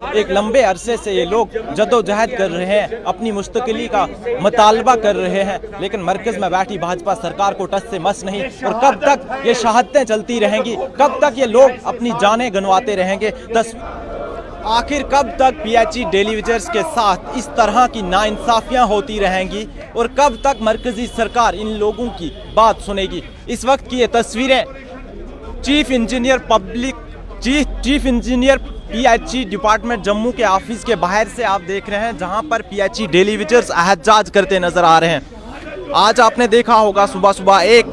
एक लंबे अरसे से ये लोग जद्दोजहद कर रहे हैं, अपनी मुस्तकिली का मुतालबा कर रहे हैं, लेकिन मरकज़ में बैठी भाजपा सरकार को टस से मस नहीं। और कब तक ये शहादतें चलती रहेंगी, कब तक ये लोग अपनी जानें गंवाते रहेंगे। आखिर कब तक पीएचई डेली वेजर्स के साथ इस तरह की नाइंसाफियां होती रहेंगी और कब तक मरकज़ी सरकार इन लोगों की बात सुनेगी। इस वक्त की ये तस्वीरें chief engineer PHE department Jammu के ऑफिस के बाहर से आप देख रहे हैं, जहां पर पीएचई डेली वेजर्स एहतजाज करते नजर आ रहे हैं। आज आपने देखा होगा सुबह सुबह एक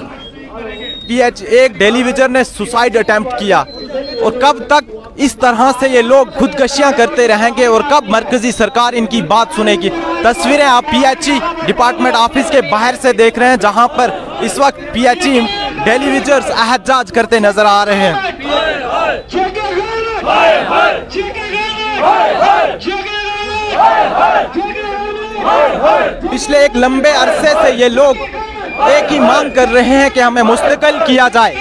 डेली वेजर ने सुसाइड अटेम्प्ट किया। और कब तक इस तरह से ये लोग खुदकशियां करते रहेंगे और कब मरकजी सरकार इनकी बात सुनेगी। तस्वीरें आप पीएचई डिपार्टमेंट ऑफिस के बाहर से देख रहे हैं, जहां पर इस वक्त पीएचई डेली वेजर्स एहतजाज करते नजर आ रहे हैं। पिछले एक लंबे अरसे से ये लोग एक ही मांग कर रहे हैं कि हमें मुस्तकिल किया जाए,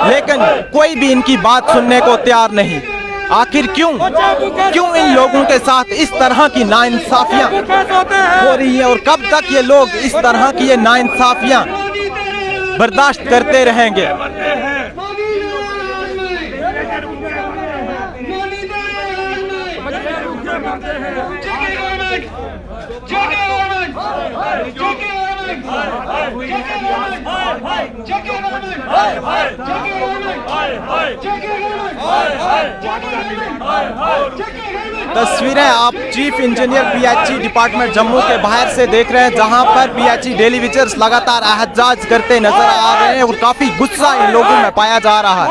लेकिन कोई भी इनकी बात सुनने को तैयार नहीं। आखिर क्यों इन लोगों के साथ इस तरह की नाइंसाफियां हो रही है और कब तक ये लोग इस तरह की ये नाइंसाफियां बर्दाश्त करते रहेंगे। तस्वीरें आप chief engineer PHE department Jammu के बाहर से देख रहे हैं, जहां पर पीएचई डेली वेजर्स लगातार एहतजाज करते नजर आ रहे हैं और काफी गुस्सा इन लोगों में पाया जा रहा है।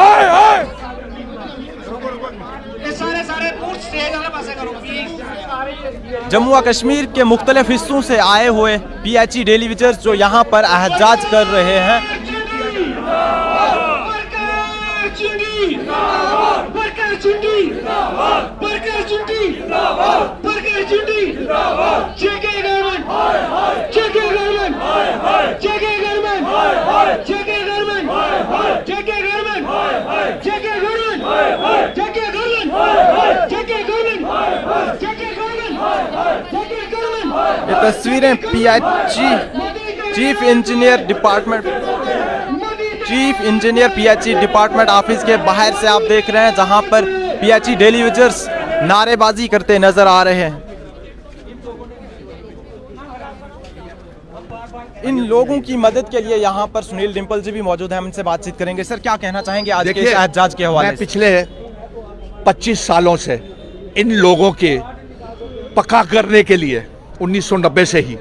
जम्मू और कश्मीर के मुख्तलिफ हिस्सों से आए हुए पीएचई डेली वेजर्स जो यहाँ पर एहतजाज कर रहे हैं। ये तस्वीरें chief engineer PHE department office के बाहर से आप देख रहे हैं, जहां पर पीएचई डेली वेजर्स नारेबाजी करते नजर आ रहे हैं। इन लोगों की मदद के लिए यहाँ पर सुनील डिम्पल जी भी मौजूद हैं, हम इनसे बातचीत करेंगे। सर, क्या कहना चाहेंगे आज के एहतजाज के हवाले से? पिछले 25 सालों से इन लोगों के पक्का करने के लिए 1990 से ही,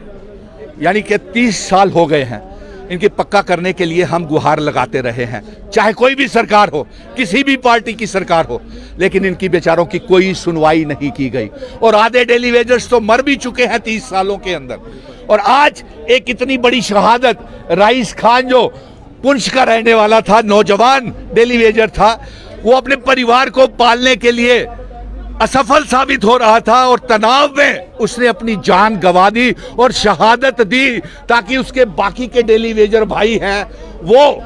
यानी कि 30 साल हो गए हैं, इनके पक्का करने के लिए हम गुहार लगाते रहे हैं, चाहे कोई भी सरकार हो, किसी भी पार्टी की सरकार हो, लेकिन इनकी बेचारों की कोई सुनवाई नहीं की गई। और आधे डेली वेजर्स तो मर भी चुके हैं 30 सालों के अंदर। और आज एक इतनी बड़ी शहादत, राइस खान जो पुंछ का रहने वाला था, नौजवान डेली वेजर था, वो अपने परिवार को पालने के लिए असफल साबित हो रहा था और तनाव में उसने अपनी जान गंवा दी और शहादत दी, ताकि उसके बाकी के डेली वेजर भाई हैं वो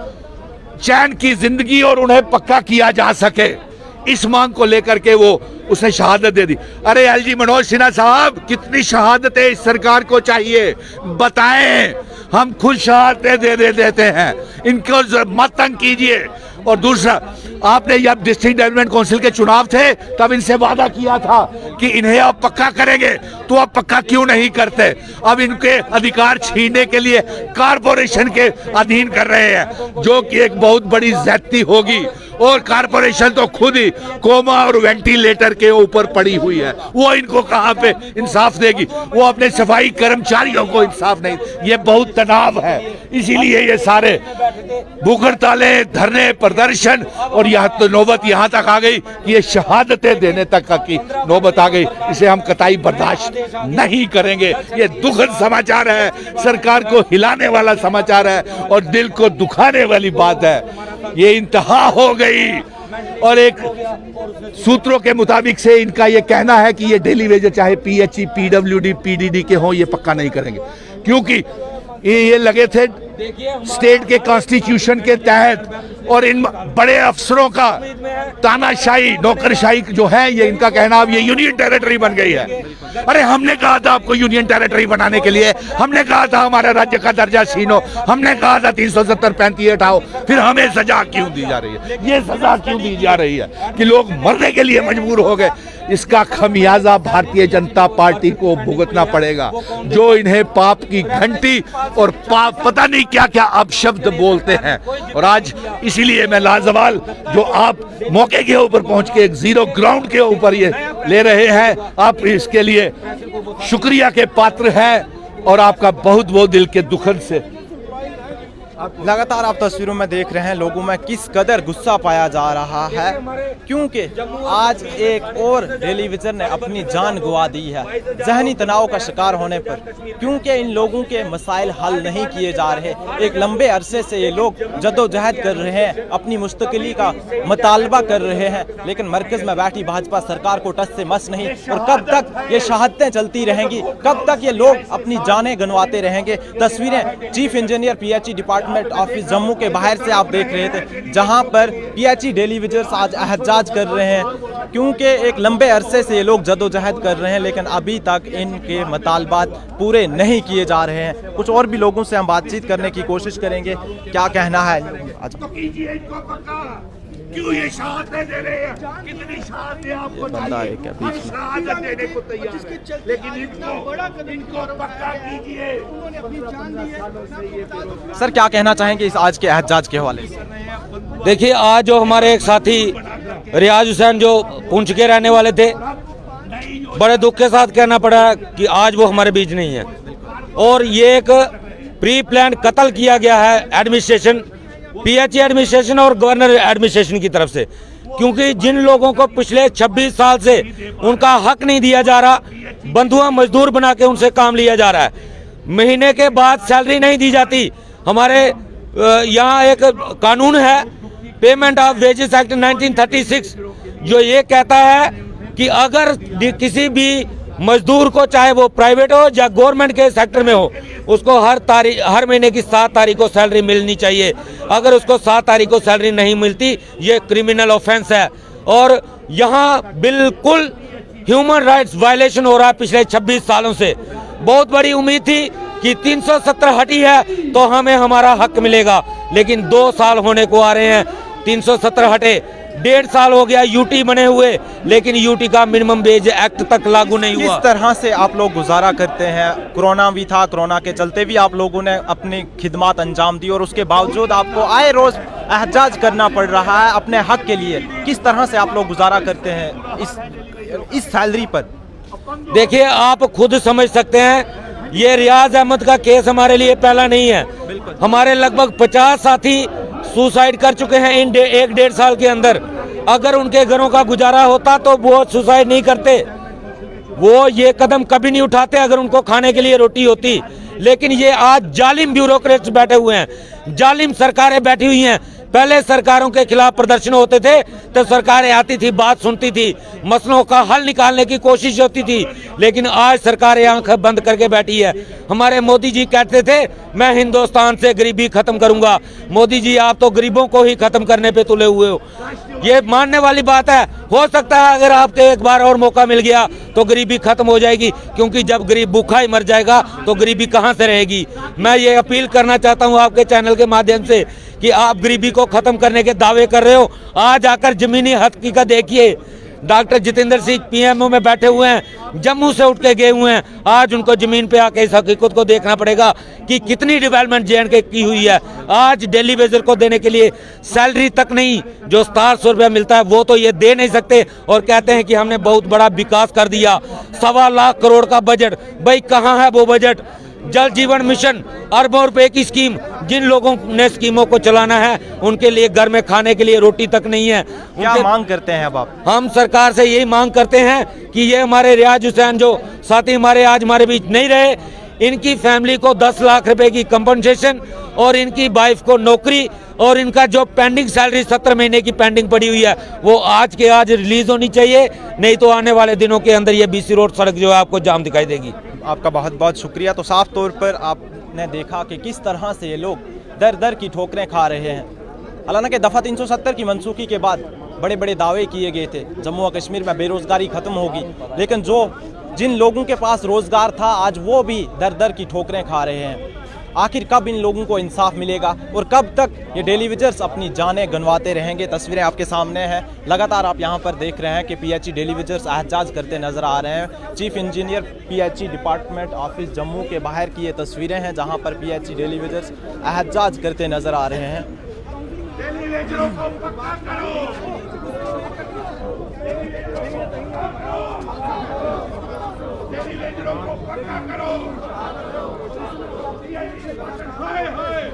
चैन की जिंदगी और उन्हें पक्का किया जा सके। इस मांग को लेकर के वो उसने शहादत दे दी। अरे एलजी मनोज सिन्हा साहब, कितनी शहादतें इस सरकार को चाहिए बताएं, हम खुद शहादतें दे देते हैं, इनको मत तंग कीजिए। और दूसरा, आपने जब डिस्ट्रिक्ट डेवलपमेंट काउंसिल के चुनाव थे तब इनसे वादा किया था कि इन्हें आप पक्का करेंगे, तो आप पक्का क्यों नहीं करते? अब इनके अधिकार छीनने के लिए कारपोरेशन के अधीन कर रहे हैं, जो कि एक बहुत बड़ी ज्यादती होगी। और कारपोरेशन तो खुद ही कोमा और वेंटिलेटर के ऊपर पड़ी हुई है, वो इनको कहां पे इंसाफ देगी? वो अपने सफाई कर्मचारियों को इंसाफ नहीं। ये बहुत तनाव है, इसीलिए ये सारे भूख हड़तालें, धरने, प्रदर्शन, और यहाँ तो नौबत यहाँ तक आ गई कि ये शहादतें देने तक की नौबत आ गई। इसे हम कतई बर्दाश्त नहीं करेंगे। ये दुखद समाचार है, सरकार को हिलाने वाला समाचार है और दिल को दुखाने वाली बात है। ये इंतहा हो गई। और एक सूत्रों के मुताबिक से इनका ये कहना है कि ये डेली वेजर चाहे पीएचई, पीडब्ल्यूडी, पीडीडी के हों, ये पक्का नहीं करेंगे, क्योंकि ये लगे थे स्टेट के कॉन्स्टिट्यूशन के तहत और इन बड़े अफसरों का तानाशाही नौकरशाही जो है, ये इनका कहना अब ये यूनियन टेरिटरी बन गई है। अरे हमने कहा था आपको यूनियन टेरिटरी बनाने के लिए, हमने कहा था हमारा राज्य का दर्जा छीन हो, हमने कहा था 370-35 हटाओ, फिर हमें सजा क्यों दी जा रही है? ये सजा क्यों दी जा रही है कि लोग मरने के लिए मजबूर हो गए? इसका खमियाजा भारतीय जनता पार्टी को भुगतना पड़ेगा, जो इन्हें पाप की घंटी और पाप पता नहीं क्या क्या अपशब्द बोलते हैं। और आज इसीलिए मैं लाजवाल जो आप मौके के ऊपर पहुंच के एक जीरो ग्राउंड के ऊपर ये ले रहे हैं, आप इसके लिए शुक्रिया के पात्र हैं और आपका बहुत बहुत दिल के दुखन से। लगातार आप तस्वीरों में देख रहे हैं लोगों में किस कदर गुस्सा पाया जा रहा है, क्योंकि आज एक और टेलीविजन ने अपनी जान गंवा दी है जहनी तनाव का शिकार होने पर, क्योंकि इन लोगों के मसाइल हल नहीं किए जा रहे। एक लंबे अरसे से ये लोग जद्दोजहद कर रहे हैं, अपनी मुस्तकिली का मुतालबा कर रहे हैं, लेकिन मरकज में बैठी भाजपा सरकार को टस से मस नहीं। और कब तक ये शहादतें चलती रहेंगी, कब तक ये लोग अपनी जानें गंवाते रहेंगे। तस्वीरें chief engineer PHE department office Jammu के बाहर से आप देख रहे थे, जहां पर PHE डेली विजर्स आज एहतजाज कर रहे हैं, क्योंकि एक लंबे अरसे से ये लोग जद्दोजहद कर रहे हैं, लेकिन अभी तक इनके मुतालबात पूरे नहीं किए जा रहे हैं। कुछ और भी लोगों से हम बातचीत करने की कोशिश करेंगे, क्या कहना है। क्यों ये शहादतें दे रहे हैं? कितनी शहादतें आपको चाहिए? हम शहादत देने को तैयार हैं, लेकिन इनको पक्का कीजिए। सर क्या कहना चाहेंगे इस आज के एहतजाज के हवाले से? देखिए, आज जो हमारे एक साथी रियाज हुसैन जो पुंछ के रहने वाले थे, बड़े दुख के साथ कहना पड़ा कि आज वो हमारे बीच नहीं है। और ये एक प्री प्लान कत्ल किया गया है एडमिनिस्ट्रेशन, PHE एडमिनिस्ट्रेशन और गवर्नर एडमिनिस्ट्रेशन की तरफ से, क्योंकि जिन लोगों को पिछले 26 साल से उनका हक नहीं दिया जा रहा, बंधुआ मजदूर बना के उनसे काम लिया जा रहा है, महीने के बाद सैलरी नहीं दी जाती। हमारे यहाँ एक कानून है पेमेंट ऑफ वेजेस एक्ट 1936, जो ये कहता है कि अगर किसी भी मजदूर को, चाहे वो प्राइवेट हो या गवर्नमेंट के सेक्टर में हो, उसको हर महीने की 7 तारीख को सैलरी मिलनी चाहिए। अगर उसको 7 तारीख को सैलरी नहीं मिलती, ये क्रिमिनल ऑफेंस है। और यहाँ बिल्कुल ह्यूमन राइट्स वायलेशन हो रहा है पिछले 26 सालों से। बहुत बड़ी उम्मीद थी कि 370 हटी है तो हमें हमारा हक मिलेगा, लेकिन 2 साल होने को आ रहे हैं 370 हटे। 1.5 साल हो गया यूटी बने हुए, लेकिन यूटी का मिनिमम वेज एक्ट तक लागू नहीं हुआ। किस तरह से आप लोग गुजारा करते हैं? कोरोना भी था, कोरोना के चलते भी आप लोगों ने अपनी खिदमत अंजाम दी और उसके बावजूद आपको आए रोज एहतजाज करना पड़ रहा है अपने हक के लिए। किस तरह से आप लोग गुजारा करते हैं इस सैलरी पर? देखिए, आप खुद समझ सकते हैं, ये रियाज अहमद का केस हमारे लिए पहला नहीं है। हमारे लगभग 50 साथी सुसाइड कर चुके हैं इन 1-1.5 साल के अंदर। अगर उनके घरों का गुजारा होता तो वो सुसाइड नहीं करते, वो ये कदम कभी नहीं उठाते अगर उनको खाने के लिए रोटी होती। लेकिन ये आज जालिम ब्यूरोक्रेट्स बैठे हुए हैं, जालिम सरकारें बैठी हुई हैं। पहले सरकारों के खिलाफ प्रदर्शन होते थे तो सरकारें आती थी, बात सुनती थी, मसलों का हल निकालने की कोशिश होती थी, लेकिन आज सरकारें आंख बंद करके बैठी है। हमारे मोदी जी कहते थे मैं हिंदुस्तान से गरीबी खत्म करूंगा। मोदी जी, आप तो गरीबों को ही खत्म करने पे तुले हुए हो। ये मानने वाली बात है। हो सकता है अगर आपको एक बार और मौका मिल गया तो गरीबी खत्म हो जाएगी, क्योंकि जब गरीब भूखा ही मर जाएगा तो गरीबी कहां से रहेगी। मैं ये अपील करना चाहता हूं आपके चैनल के माध्यम से कि आप गरीबी को खत्म करने के दावे कर रहे हो, आज आकर जमीनी हकीकत देखिए। डॉक्टर जितेंद्र सिंह PMO में बैठे हुए हैं, जम्मू से उठ के गए हुए हैं, आज उनको जमीन पे आके इस हकीकत को देखना पड़ेगा कि कितनी डेवलपमेंट JNK की हुई है। आज डेली वेजर को देने के लिए सैलरी तक नहीं, जो 700 रुपया मिलता है वो तो ये दे नहीं सकते, और कहते हैं कि हमने बहुत बड़ा विकास कर दिया, 1.25 लाख करोड़ का बजट। भाई कहाँ है वो बजट? जल जीवन मिशन, अरबों रुपए की स्कीम, जिन लोगों ने स्कीमों को चलाना है उनके लिए घर में खाने के लिए रोटी तक नहीं है। क्या मांग करते हैं अब आप? हम सरकार से यही मांग करते हैं कि ये हमारे रियाज हुसैन जो साथी हमारे आज हमारे बीच नहीं रहे, इनकी फैमिली को 10 लाख रुपए की कंपनसेशन और इनकी वाइफ को नौकरी, और इनका जो पेंडिंग सैलरी 17 महीने की पेंडिंग पड़ी हुई है वो आज के आज रिलीज होनी चाहिए, नहीं तो आने वाले दिनों के अंदर ये BC रोड सड़क जो है आपको जाम दिखाई देगी। आपका बहुत बहुत शुक्रिया। तो साफ तौर पर आपने देखा कि किस तरह से ये लोग दर दर की ठोकरें खा रहे हैं। हालांकि दफ़ा 370 की मनसूखी के बाद बड़े बड़े दावे किए गए थे, जम्मू और कश्मीर में बेरोज़गारी ख़त्म होगी, लेकिन जिन लोगों के पास रोज़गार था आज वो भी दर दर की ठोकरें खा रहे हैं। आखिर कब इन लोगों को इंसाफ मिलेगा और कब तक ये डेली वेजर्स अपनी जानें गंवाते रहेंगे? तस्वीरें आपके सामने हैं। लगातार आप यहाँ पर देख रहे हैं कि PHE डेली वेजर्स एहतजाज करते नज़र आ रहे हैं। Chief engineer PHE department office Jammu के बाहर की ये तस्वीरें हैं जहाँ पर PHE डेली वेजर्स एहतजाज करते नज़र आ रहे हैं।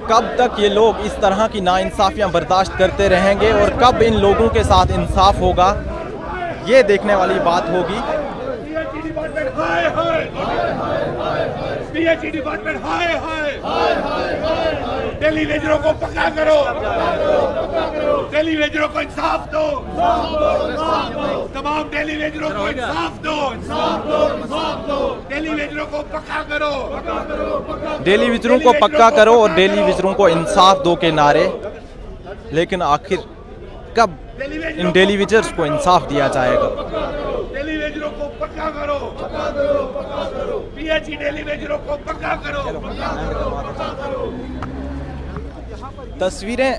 कब तक ये लोग इस तरह की नाइंसाफियां बर्दाश्त करते रहेंगे और कब इन लोगों के साथ इंसाफ होगा, ये देखने वाली बात होगी। PHE डिपार्टमेंट हाय हाय, डेली वेजरों को पक्का करो, डेली वेजरों को इंसाफ दो, तमाम डेली वेजरों को इंसाफ दो, डेली वेजरों को पक्का करो, डेली वेजरों को पक्का करो और डेली वेजरों को इंसाफ दो के नारे। लेकिन आखिर कब इन डेली वेजर्स को इंसाफ दिया जाएगा? डेली वेजरों को पक्का करो, PHE डेली वेजरों को पक्का करो। तस्वीरें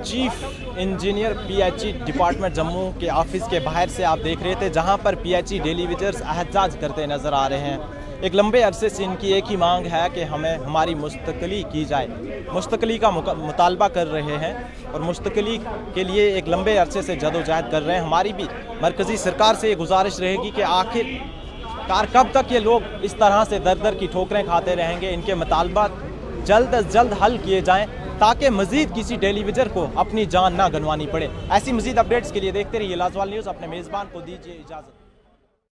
chief engineer PHE department Jammu के ऑफिस के बाहर से आप देख रहे थे, जहां पर PHE डेली वेजर्स एहतजाज करते नज़र आ रहे हैं। एक लंबे अरसे से इनकी एक ही मांग है कि हमें हमारी मुस्तकली की जाए, मुस्तकली का मुतालबा कर रहे हैं और मुस्तकली के लिए एक लंबे अरसे से जदोजहद कर रहे हैं। हमारी भी मरकज़ी सरकार से ये गुजारिश रहेगी कि आखिरकार कब तक ये लोग इस तरह से दर दर की ठोकरें खाते रहेंगे। इनके मुतालबा जल्द अज जल्द हल किए जाएँ ताकि मज़ीद किसी डेली वेजर को अपनी जान ना गंवानी पड़े। ऐसी मज़ीद अपडेट्स के लिए देखते रहिए लाजवाल न्यूज़। अपने मेज़बान को दीजिए इजाज़त।